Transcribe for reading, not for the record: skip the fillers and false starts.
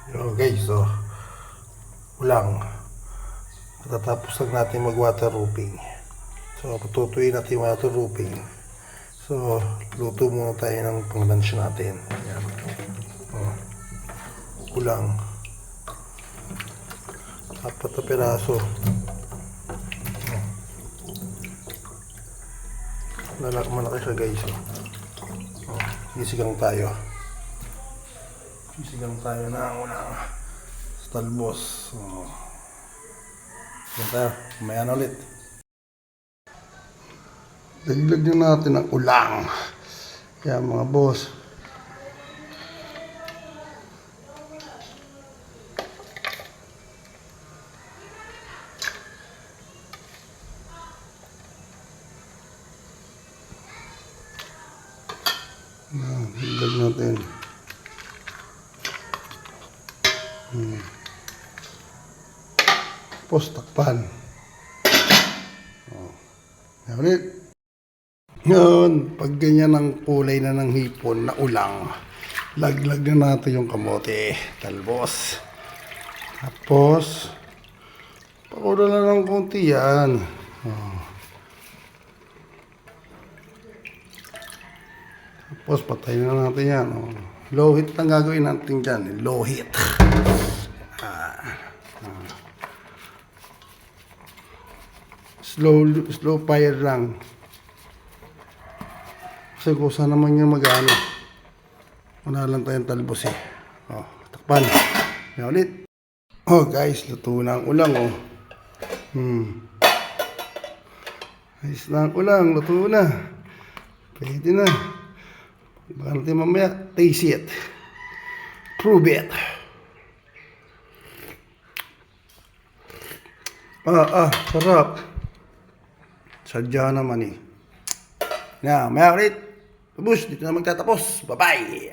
Okay, so ulang. Matatapos lang natin mag waterproofing. So patutuyin natin yung waterproofing. So luto muna tayo ng pang-lunch natin. Ayan. Ulang. 4 na piraso. Malaki siya guys. Sisigang tayo. Sisigang tayo na unang sa talbos. Yan tayo. Kumaya na ulit. Dagdag din natin ang ulang. Yan mga boss. Dagdag natin. Tapos takpan. Yan ulit. Yun, pag ganyan ang kulay na ng hipon na ulang, laglag na natin yung kamote, talbos. Tapos, pakulo na ng konti yan. Tapos, patayin na natin yan. Low heat lang gagawin natin dyan. Low heat. Slow fire lang. Kasi kusa naman yung mag-ano. Wala lang tayong talbos eh. Takpan. Yan ulit. Guys, luto na ang ulang Ayos na ang ulang, luto na. Pwede na. Baka natin mamaya, taste it. Prove it. Sarap. Sadya naman eh. Maya ulit. Bus, dito na magtatapos. Bye-bye!